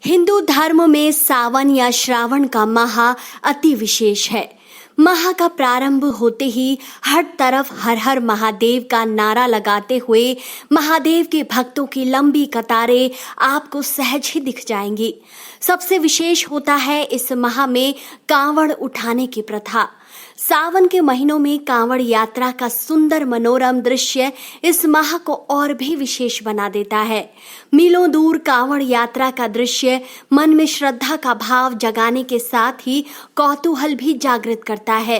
हिंदू धर्म में सावन या श्रावण का माह अति विशेष है। माह का प्रारंभ होते ही हर तरफ हर हर महादेव का नारा लगाते हुए महादेव के भक्तों की लंबी कतारें आपको सहज ही दिख जाएंगी। सबसे विशेष होता है इस माह में कांवड़ उठाने की प्रथा। सावन के महीनों में कांवड़ यात्रा का सुंदर मनोरम दृश्य इस माह को और भी विशेष बना देता है। मीलों दूर कांवड़ यात्रा का दृश्य मन में श्रद्धा का भाव जगाने के साथ ही कौतूहल भी जागृत करता है।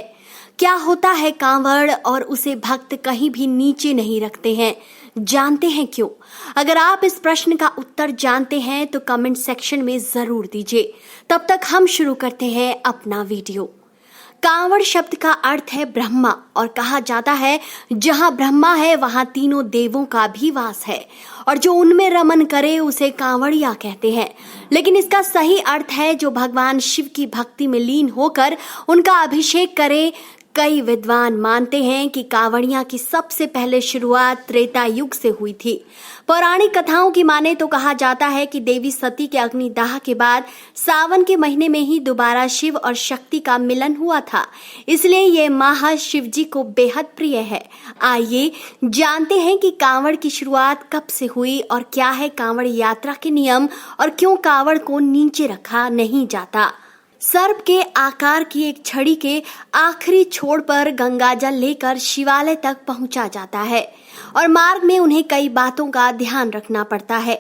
क्या होता है कांवड़ और उसे भक्त कहीं भी नीचे नहीं रखते हैं, जानते हैं क्यों? अगर आप इस प्रश्न का उत्तर जानते हैं तो कमेंट सेक्शन में जरूर दीजिए। तब तक हम शुरू करते हैं अपना वीडियो। कांवड़ शब्द का अर्थ है ब्रह्मा और कहा जाता है जहां ब्रह्मा है वहां तीनों देवों का भी वास है और जो उनमें रमन करे उसे कांवड़िया कहते हैं। लेकिन इसका सही अर्थ है जो भगवान शिव की भक्ति में लीन होकर उनका अभिषेक करे। कई विद्वान मानते हैं कि कांवड़िया की सबसे पहले शुरुआत त्रेता युग से हुई थी। पौराणिक कथाओं की माने तो कहा जाता है कि देवी सती के अग्निदाह के बाद सावन के महीने में ही दोबारा शिव और शक्ति का मिलन हुआ था, इसलिए ये माह शिव जी को बेहद प्रिय है। आइए जानते हैं कि कांवड़ की शुरुआत कब से हुई और क्या है कांवड़ यात्रा के नियम और क्यों कांवड़ को नीचे रखा नहीं जाता। सर्प के आकार की एक छड़ी के आखिरी छोर पर गंगाजल लेकर शिवालय तक पहुंचा जाता है और मार्ग में उन्हें कई बातों का ध्यान रखना पड़ता है।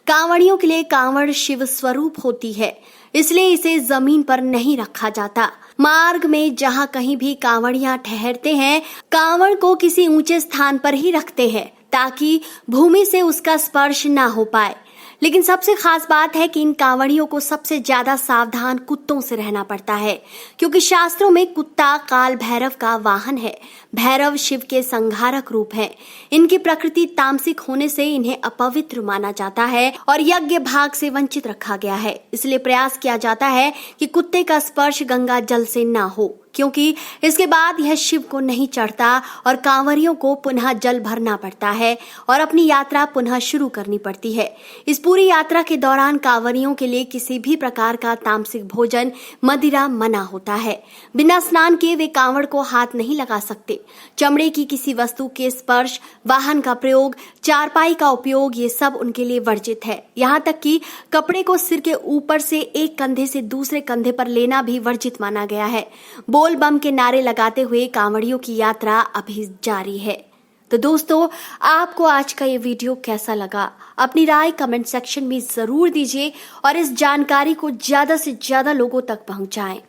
कांवड़ियों के लिए कांवड़ शिव स्वरूप होती है, इसलिए इसे जमीन पर नहीं रखा जाता। मार्ग में जहां कहीं भी कांवड़ियां ठहरते हैं, कांवड़ को किसी ऊंचे स्थान पर ही रखते हैं ताकि भूमि से उसका स्पर्श ना हो पाए। लेकिन सबसे खास बात है कि इन कांवड़ियों को सबसे ज्यादा सावधान कुत्तों से रहना पड़ता है, क्योंकि शास्त्रों में कुत्ता काल भैरव का वाहन है। भैरव शिव के संहारक रूप है। इनकी प्रकृति तामसिक होने से इन्हें अपवित्र माना जाता है और यज्ञ भाग से वंचित रखा गया है। इसलिए प्रयास किया जाता है कि कुत्ते का स्पर्श गंगा जल से ना हो, क्योंकि इसके बाद यह शिव को नहीं चढ़ता और कांवरियों को पुनः जल भरना पड़ता है और अपनी यात्रा पुनः शुरू करनी पड़ती है। इस पूरी यात्रा के दौरान कांवरियों के लिए किसी भी प्रकार का तामसिक भोजन, मदिरा मना होता है। बिना स्नान किए वे कांवड़ को हाथ नहीं लगा सकते। चमड़े की किसी वस्तु के स्पर्श, वाहन का प्रयोग, चारपाई का उपयोग, ये सब उनके लिए वर्जित है। यहाँ तक कि कपड़े को सिर के ऊपर से एक कंधे से दूसरे कंधे पर लेना भी वर्जित माना गया है। बोल बम के नारे लगाते हुए कांवड़ियों की यात्रा अभी जारी है। तो दोस्तों, आपको आज का ये वीडियो कैसा लगा? अपनी राय कमेंट सेक्शन में जरूर दीजिए और इस जानकारी को ज्यादा से ज्यादा लोगों तक पहुंचाएं।